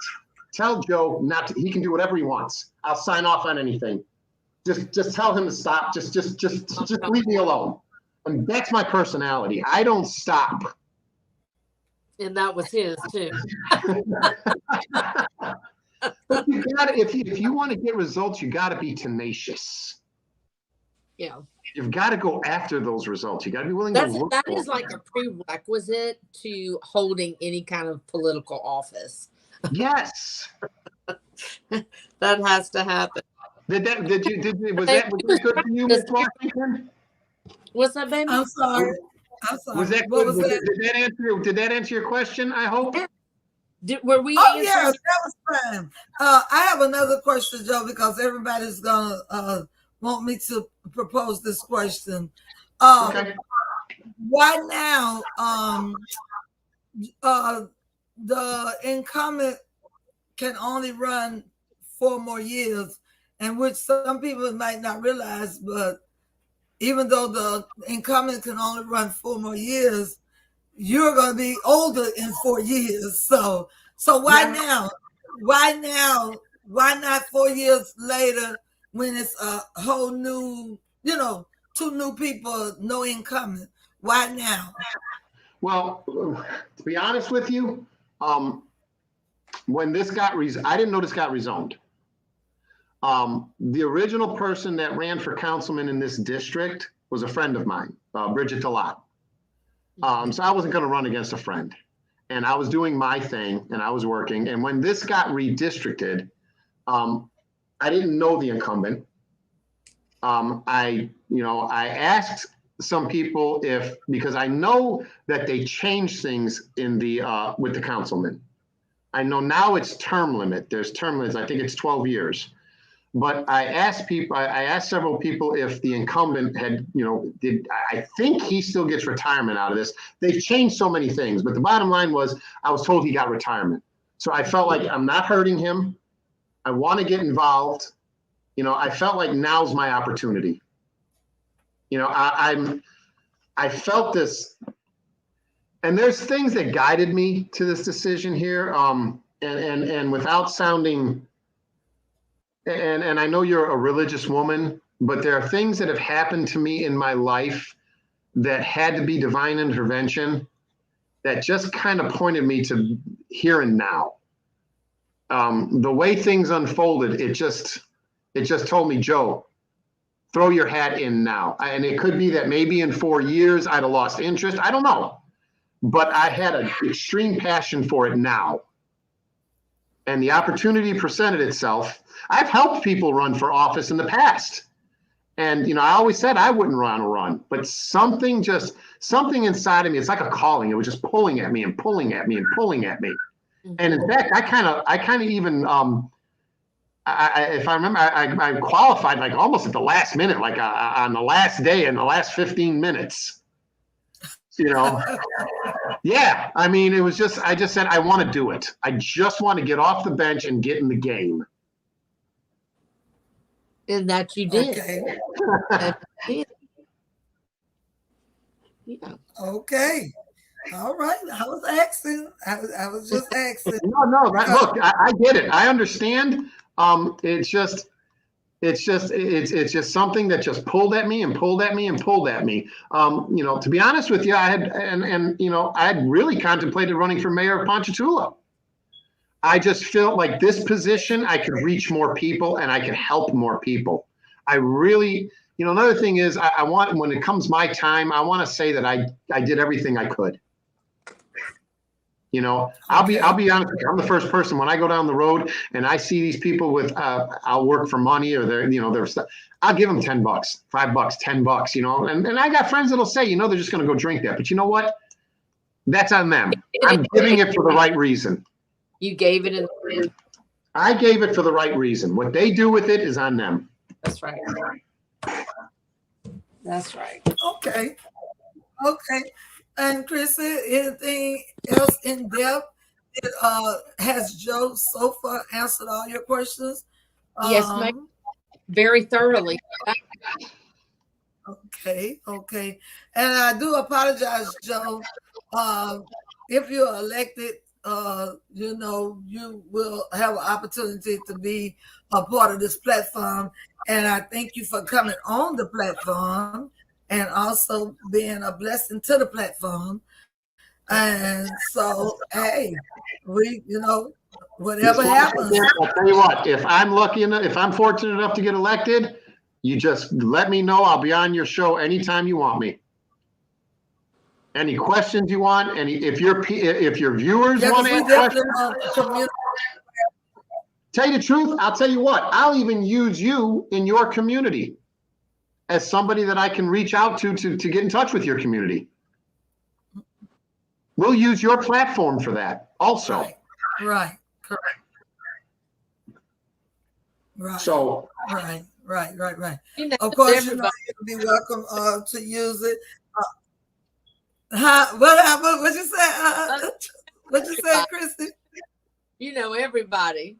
tell Joe he can do whatever he wants. I'll sign off on anything. Just tell him to stop. Just leave me alone. And that's my personality. I don't stop. And that was his too. But if you want to get results, you got to be tenacious. Yeah. You've got to go after those results. You got to be willing to look that for is like a prerequisite to holding any kind of political office. Yes. That has to happen. Was that good for you, Ms. Washington? What's that, baby? I'm sorry. Was that What good? was that? Did that answer your question, I hope? Were we Oh, yes, that was fine. I have another question, Joe, because everybody's going to want me to propose this question. Okay. Why now the incumbent can only run 4 more years, and which some people might not realize, but even though the incumbent can only run 4 more years, you're going to be older in 4 years. So why now? Why now? Why not 4 years later when it's a whole new, 2 new people, no incumbent? Why now? Well, to be honest with you, when this got I didn't know this got rezoned. The original person that ran for councilman in this district was a friend of mine, Bridget Talat. So I wasn't going to run against a friend, and I was doing my thing and I was working. And when this got redistricted, I didn't know the incumbent. I asked some people because I know that they changed things in with the councilman. I know now it's term limit. There's term limits. I think it's 12 years. But I asked several people if the incumbent had, I think he still gets retirement out of this. They've changed so many things, but the bottom line was I was told he got retirement. So I felt like I'm not hurting him. I want to get involved. I felt like now's my opportunity. I felt this, and there's things that guided me to this decision here. And without sounding, and I know you're a religious woman, but there are things that have happened to me in my life that had to be divine intervention that just kind of pointed me to here and now. The way things unfolded, it just told me, Joe, throw your hat in now. And it could be that maybe in 4 years I'd have lost interest. I don't know. But I had an extreme passion for it now. and the opportunity presented itself. I've helped people run for office in the past. And, you know, I always said I wouldn't run, but something inside of me, it's like a calling. It was just pulling at me and pulling at me and pulling at me. And in fact, I kind of even, if I remember, I qualified like almost at the last minute, like on the last day in the last 15 minutes, you know? Yeah. I mean, it was just, I just said, I want to do it. I just want to get off the bench and get in the game. And that you did. Okay. That you did. Yeah. Okay. All right. I was asking. I was just asking. No, look, I get it. I understand. It's just something that just pulled at me and pulled at me and pulled at me. You know, to be honest with you, I had really contemplated running for mayor of Ponchatoula. I just felt like this position, I could reach more people and I could help more people. I really, you know, another thing is I want, when it comes my time, I want to say that I did everything I could. You know, I'll be honest with you, I'm the first person when I go down the road and I see these people with, I'll work for money or their stuff. I'll give them $10, $5, $10, you know, and I got friends that'll say, you know, they're just going to go drink that. But you know what? That's on them. I'm giving it for the right reason. You gave it I gave it for the right reason. What they do with it is on them. That's right. That's right. Okay. Okay. And Chrissy, anything else in depth? Has Joe so far answered all your questions? Yes, ma'am. Very thoroughly. Okay. And I do apologize, Joe. If you're elected, you know, you will have an opportunity to be a part of this platform. And I thank you for coming on the platform and also being a blessing to the platform. And so, hey, we, you know, whatever happens. I'll tell you what, if I'm lucky enough, if I'm fortunate enough to get elected, you just let me know. I'll be on your show anytime you want me. Any questions you want, if your viewers want to ask questions, tell you the truth, I'll tell you what, I'll even use you in your community as somebody that I can reach out to get in touch with your community. We'll use your platform for that also. Right. Correct. Right. So. Right. You know, of course, you know, you'll be welcome to use it. What you say? What you say, Christy? You know everybody.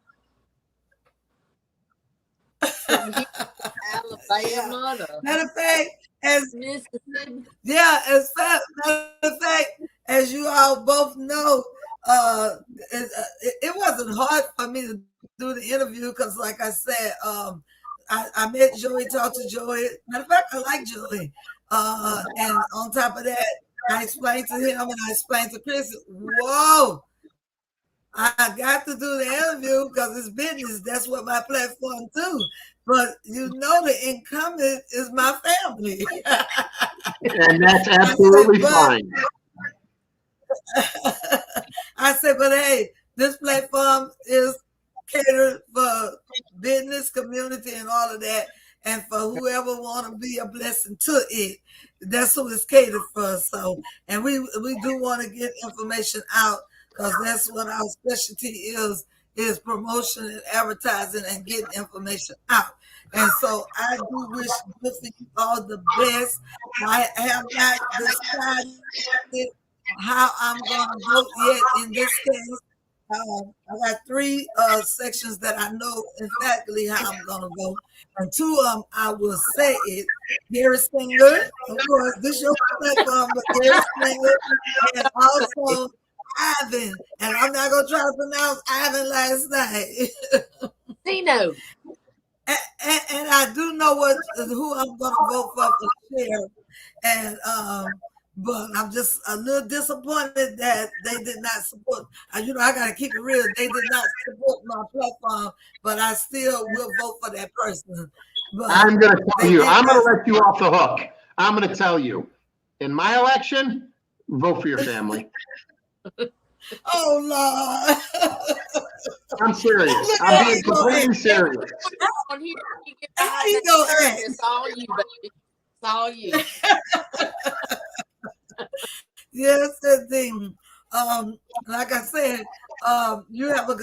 From here to Alabama to Matter of fact, Mississippi. matter of fact, as you all both know, it wasn't hard for me to do the interview because, like I said, I met Joey, talked to Joey. Matter of fact, I like Joey. And on top of that, I explained to him and I explained to Chris, whoa, I got to do the interview because it's business. That's what my platform do. But you know, the incumbent is my family. And that's absolutely fine. I said, but hey, this platform is catered for business, community, and all of that. And for whoever want to be a blessing to it, that's who it's catered for. So, and we do want to get information out because that's what our specialty is promotion and advertising and getting information out. And so I do wish both of you all the best. I have not decided how I'm going to vote yet in this case. I got 3 sections that I know exactly how I'm going to vote. And 2 of them, I will say it. Gary Singer, of course, this is your platform, but Gary Singer, and also Ivan. And I'm not going to try to pronounce Ivan last night. Tino. And I do know who I'm going to vote for sheriff. And but I'm just a little disappointed that they did not support. You know, I got to keep it real. They did not support my platform, but I still will vote for that person. But I'm going to tell you, I'm going to let you off the hook. I'm going to tell you, in my election, vote for your family. Oh Lord. I'm serious. Look I'm at being you go completely ahead. serious. On here, you get How behind you that go curtain. ahead? It's all you, baby. It's all you. Yes, indeed. Like I said, you have a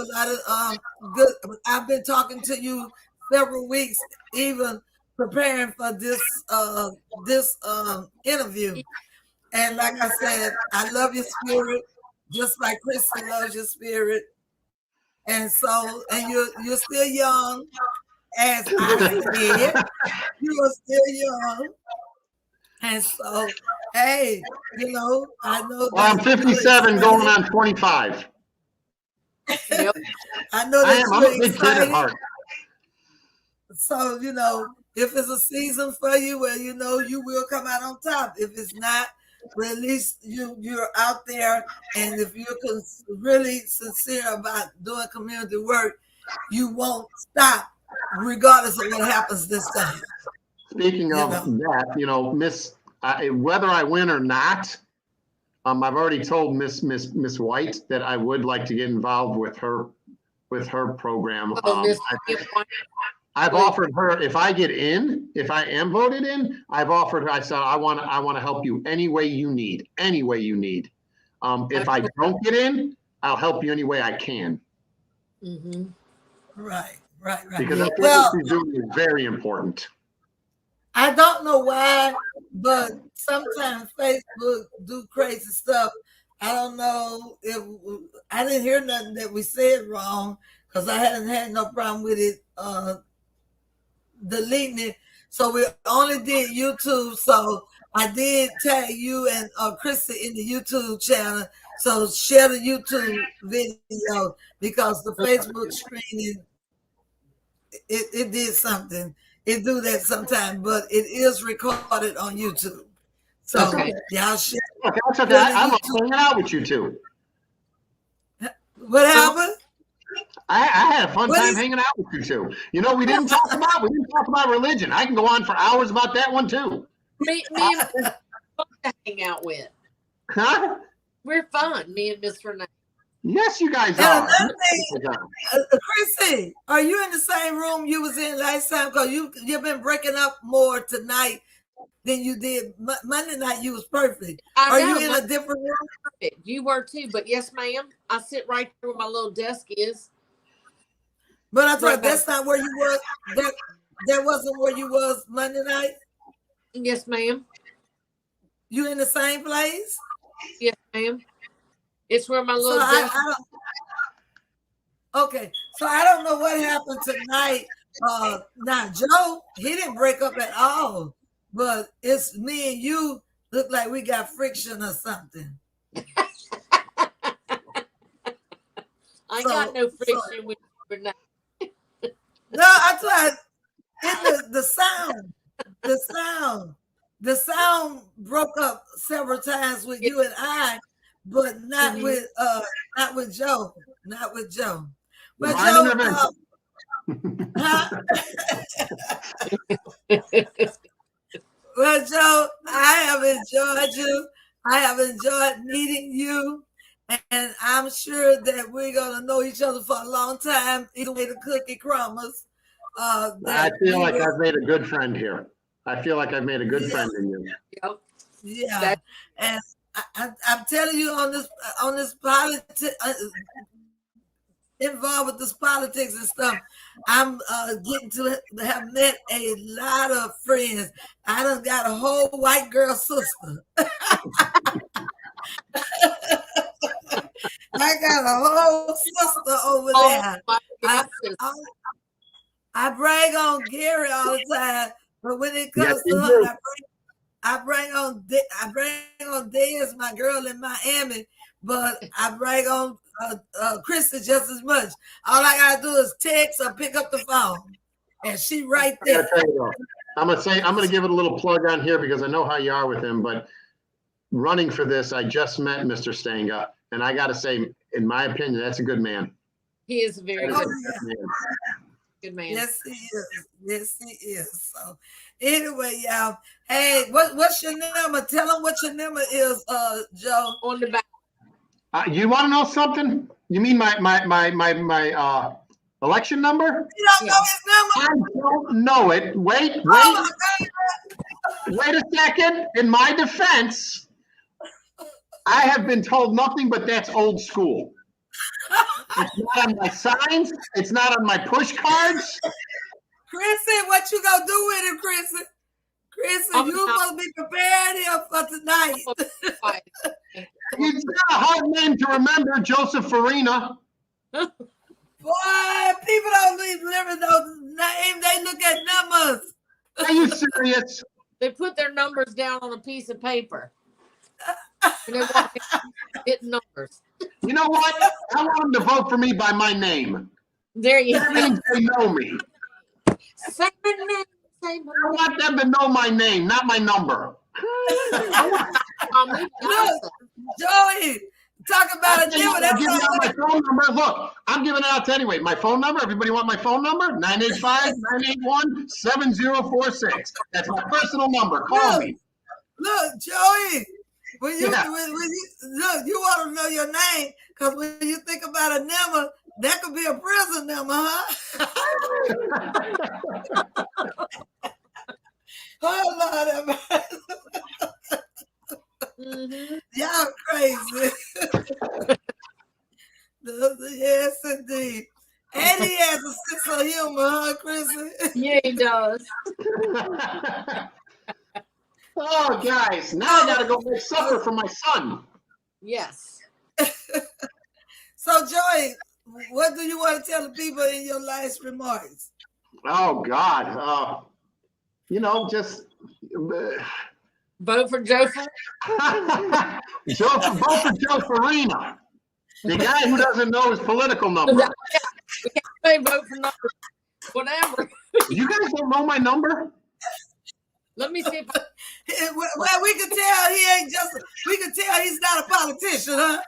lot of good. I've been talking to you several weeks, even preparing for this interview. And like I said, I love your spirit, just like Christy loves your spirit. And so, and you're still young, as I said, you are still young. And so, hey, I know Well, I'm that you're 57 going excited. on 25. Yep. I know I that am. I'm you're a big kid at excited. heart. So, if it's a season for you where you will come out on top. If it's not, well, at least you're out there. And if you're really sincere about doing community work, you won't stop regardless of what happens this time. Speaking of that, Miss, whether I win or not, I've already told Miss White that I would like to get involved with her program. Oh, Miss I've offered her, if I get in, if I am voted in, I've offered her. I said I want to help you any way you need, any way you need. If I don't get in, I'll help you any way I can. Mm-hmm. Right. Because I think Well, what she's doing is very important. I don't know why, but sometimes Facebook do crazy stuff. I don't know if I didn't hear nothing that we said wrong, because I hadn't had no problem with it deleting it. So we only did YouTube. So I did tag you and Chrissy in the YouTube channel. So share the YouTube video, because the Facebook screening, it did something. It do that sometimes, but it is recorded on YouTube. So Okay. y'all share. Okay, that's okay. I love hanging out with you two. What happened? I had a fun time hanging out with you two. We didn't talk about religion. I can go on for hours about that one too. Me and fun to hang out with. Huh? We're fun, me and Miss Renee. Yes, you guys And are. another thing, Chrissy, are you in the same room you was in last time? Because you've been breaking up more tonight than you did Monday night. You was perfect. Are you in a different room? Perfect. You were too, but yes, ma'am. I sit right there where my little desk is. But I thought that's not where you was. That wasn't where you was Monday night. Yes, ma'am. You in the same place? Yes, ma'am. It's where my little desk. Okay, so I don't know what happened tonight. Now Joe, he didn't break up at all, but it's me and you look like we got friction or something. I got no friction with Renee. No, I tried. The sound broke up several times with you and I, but not with Joe. Not with Joe. But Joe, well, Joe, I have enjoyed you. I have enjoyed meeting you. And I'm sure that we're going to know each other for a long time, either way the cookie crumbles. I feel like I've made a good friend here. I feel like I've made a good friend in you. Yep. Yeah. And I'm telling you, on this politics, involved with this politics and stuff, I'm getting to have met a lot of friends. I done got a whole white girl sister. I got a whole sister over there. I brag on Gary all the time, but when it comes to her, I bring on Dez, my girl in Miami, but I brag on Christy just as much. All I gotta do is text or pick up the phone, and she right there. I'm gonna give it a little plug on here because I know how you are with him. But running for this, I just met Mr. Stanga, and I gotta say, in my opinion, that's a good man. He is a very good man. Good man. Yes, he is. Yes, he is. So, anyway, y'all. Hey, what's your number? Tell them what your number is, Joe. On the back. You want to know something? You mean my election number? You don't know his number? I don't know it. Wait a second. In my defense, I have been told nothing but that's old school. It's not on my signs. It's not on my push cards. Chrissy, what you gonna do with him, Chrissy? Chrissy, you supposed to be prepared here for tonight. It's got a hard name to remember, Joseph Ferina. Boy, people don't remember those names. They look at numbers. Are you serious? They put their numbers down on a piece of paper. And they walk in and get numbers. You know what? I want them to vote for me by my name. There you That go. means they know me. Say my name. Say my I want them to know my name, not my number. name. Look, Joey, talk about a deal. I'll give you out my phone number. Look, I'm giving it out to anyway. My phone number. Everybody want my phone number? 985-981-7046. That's my personal number. Call me. Look, Joey, when you look, you want to know your name because when you think about a number, that could be a prison number, huh? Oh Lord, y'all crazy. Yes, indeed. And he has a sense of humor, huh, Chrissy? Yeah, he does. Oh, guys, now I gotta go make supper for my son. Yes. So, Joey, what do you want to tell the people in your last remarks? Oh God, just Vote for Joe. vote for Joe Ferina, the guy who doesn't know his political number. We can't say vote for number. Whatever. You guys don't know my number? Let me see if Well, we can tell he ain't just. We can tell he's not a politician, huh?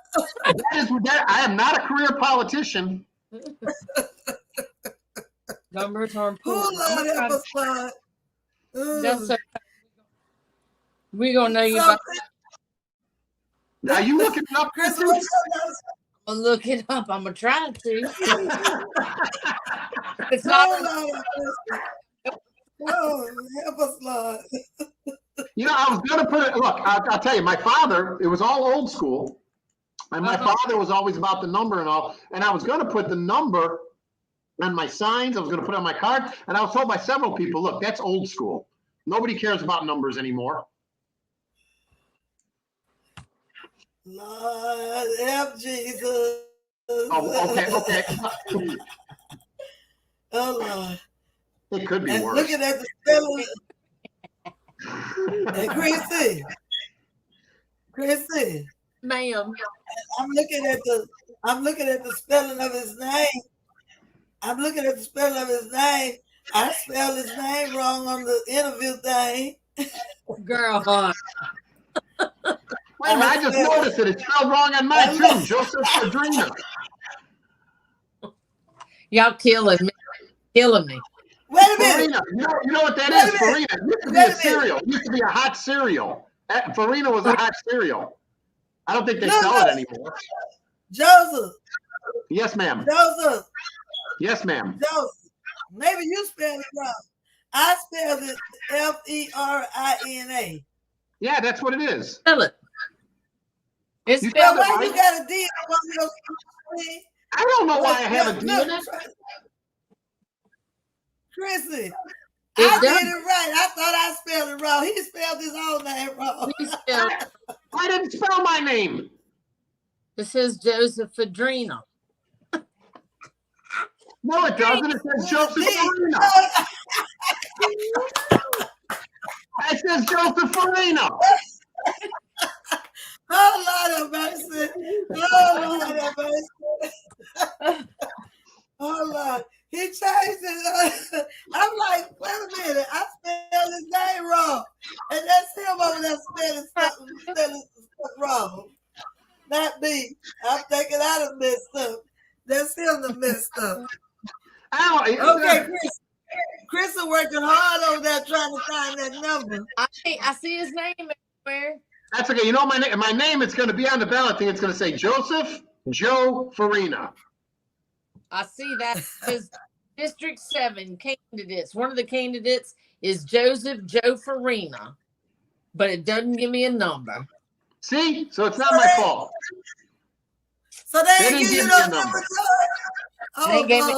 I am not a career politician. numbers are Oh important. Lord, help us, Lord. That's okay. We're gonna know you about. Are you looking it up, Chris, Chris? what's your notice? I'll look it up. I'm gonna try to. It's Oh, not. Lord, oh, help us, Lord. I was going to put it, look, I'll tell you, my father, it was all old school. And my father was always about the number and all. And I was going to put the number on my signs. I was going to put it on my card. And I was told by several people, look, that's old school. Nobody cares about numbers anymore. Lord, help Jesus. Oh, okay. Oh, Lord. It could be And worse. looking at the spelling. And Chrissy, Ma'am. I'm looking at the spelling of his name. I'm looking at the spelling of his name. I spelled his name wrong on the interview thing. Girl. Wait a minute, I just noticed it. It's spelled wrong on mine too. Joseph Ferina. Y'all killing me. Killing me. Wait a minute. Farina. You know what that is? Farina. It used to be a cereal. It used to be a hot cereal. Farina was a hot cereal. I don't think they sell it anymore. Joseph. Yes, ma'am. Joseph. Yes, ma'am. Joseph. Maybe you spelled it wrong. I spelled it Ferina. Yeah, that's what it is. Spell it. It's You spelled Why right. you got a D on your screen? I don't know why I have a D in it. Chrissy, It I does. did it right. I thought I spelled it wrong. He spelled his own name wrong. We spelled. I didn't spell my name. It says Joseph Ferina. No, it doesn't. It says Joseph Ferina. It says Joseph Ferina. Oh, Lord have mercy. Oh, Lord have mercy. Oh, Lord. He changed it. I'm like, wait a minute. I spelled his name wrong. And that's him over there spelling stuff wrong. Not me. I'm thinking I done messed up. That's him that messed up. Okay, Chris is working hard over there trying to find that number. I see his name everywhere. That's okay. You know my name. My name. It's going to be on the ballot thing. It's going to say Joseph Joe Ferina. I see that says District 7 candidates. One of the candidates is Joseph Joe Ferina, but it doesn't give me a number. See, so it's not my fault. So they didn't give you no number. They gave me,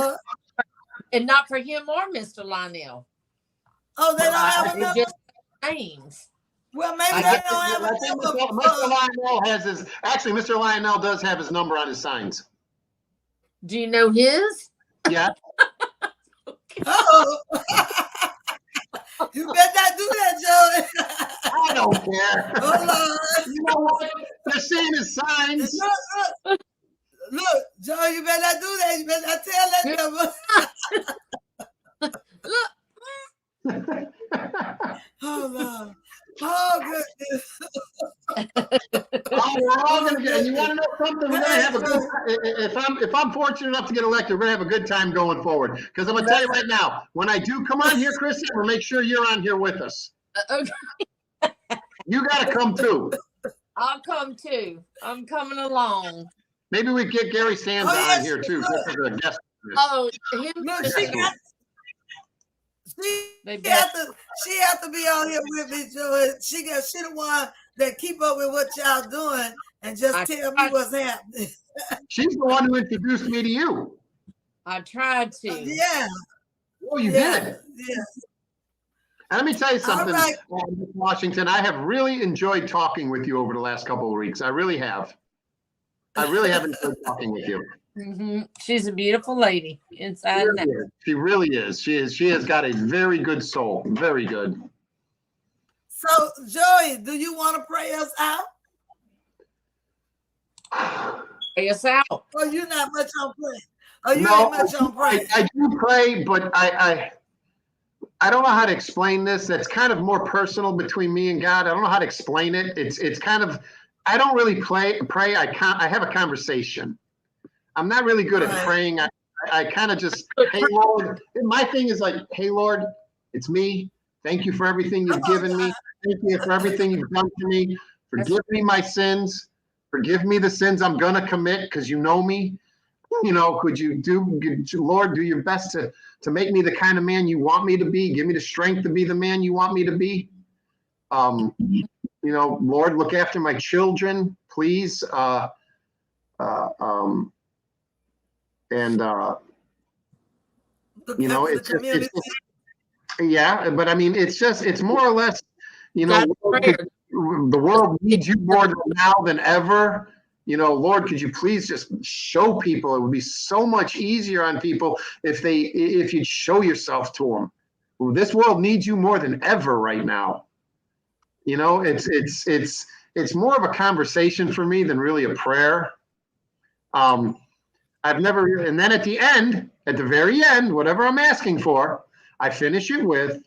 and not for him or Mr. Lionel. Oh, they don't have a number. Just names. Well, maybe they don't have a number. Mr. Lionel has his. Actually, Mr. Lionel does have his number on his signs. Do you know his? Yeah. Oh. You better not do that, Joey. I don't care. Hold on. You know what? They're seeing his signs. Look, Joe, you better not do that. You better not tell that number. Look. Oh, Lord. Oh, goodness. We're all gonna get. And you want to know something? We're gonna have a good. If I'm fortunate enough to get elected, we're gonna have a good time going forward. Because I'm gonna tell you right now, when I do come on here, Chrissy, we'll make sure you're on here with us. Okay. You got to come too. I'll come too. I'm coming along. Maybe we get Gary Sands on here too, just as a guest. Oh, him. Look, she have to be on here with me, Joey. She the one that keep up with what y'all doing and just tell me what's happening. She's the one who introduced me to you. I tried to. Yeah. Oh, you did? Yeah. And let me tell you something, right. Washington. I have really enjoyed talking with you over the last couple of weeks. I really have. I really have enjoyed talking with you. Mm-hmm. She's a beautiful lady inside and out. She really is. She has got a very good soul. Very good. So, Joey, do you want to pray us out? Pray us out. Or you're not much on praying? Or you No, ain't much on praying? I do pray, but I don't know how to explain this. That's kind of more personal between me and God. I don't know how to explain it. It's kind of, I don't really pray. I have a conversation. I'm not really good at praying. I kind of just, hey, Lord. My thing is like, hey, Lord, it's me. Thank you for everything you've given me. Thank you for everything you've done to me. Forgive me my sins. Forgive me the sins I'm going to commit because you know me. You know, could you Lord, do your best to make me the kind of man you want me to be. Give me the strength to be the man you want me to be. You know, Lord, look after my children, please. You know, it's yeah, but I mean, it's more or less, you know, the world needs you more now than ever. You know, Lord, could you please just show people? It would be so much easier on people if you'd show yourself to them. This world needs you more than ever right now. You know, it's more of a conversation for me than really a prayer. I've never, and then at the very end, whatever I'm asking for, I finish it with,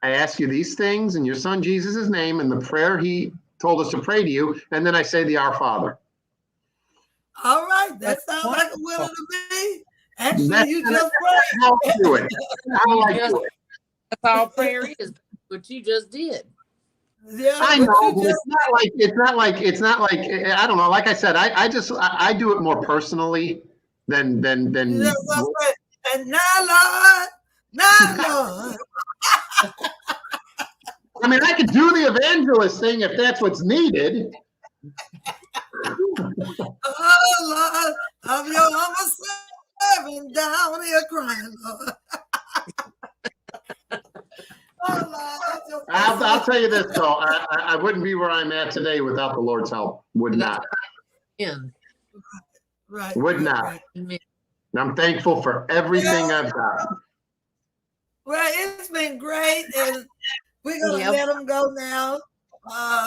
I ask you these things in your son Jesus' name and the prayer he told us to pray to you, and then I say the Our Father. All right, that sounds like a winner to me. Actually, you just prayed. How I do it. How I do it. That's all prayer is. What you just did. Yeah, I know, but it's not like I don't know. Like I said, I do it more personally than. Yeah, and now, Lord. I mean, I could do the evangelist thing if that's what's needed. Oh Lord, I'm your humble servant down here crying, Lord. Oh Lord, I'll tell you this though, I wouldn't be where I'm at today without the Lord's help. Would not. Right. Would not. Right. And I'm thankful for everything I've got. Well, it's been great, and we're gonna let them go now.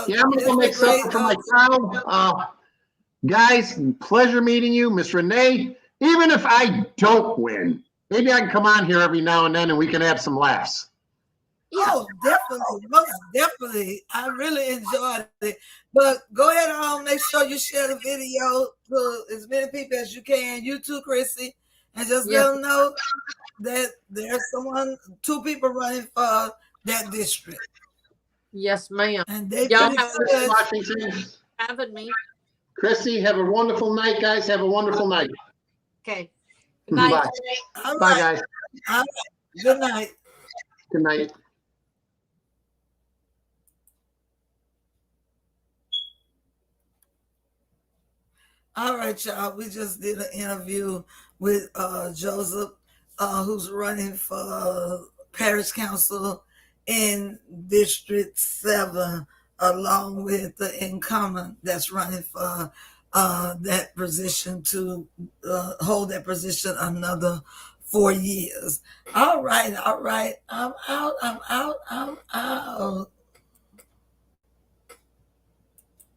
Yeah, I'm gonna make something for my child. Guys, pleasure meeting you, Miss Renee. Even if I don't win, maybe I can come on here every now and then and we can have some laughs. Oh, definitely, most definitely. I really enjoyed it. But go ahead and make sure you share the video to as many people as you can. You too, Chrissy, and just let them know that there's two people running for that district. Yes, ma'am. And they Y'all pretty have good. Washington. having me. Chrissy, have a wonderful night, guys. Have a wonderful night. Okay. Good night. Bye. All Bye, right. guys. All right. Good night. Good night. All right, y'all. We just did an interview with Joseph, who's running for Parish Council in District 7, along with the incumbent that's running for that position to hold that position another 4 years. All right, all right. I'm out.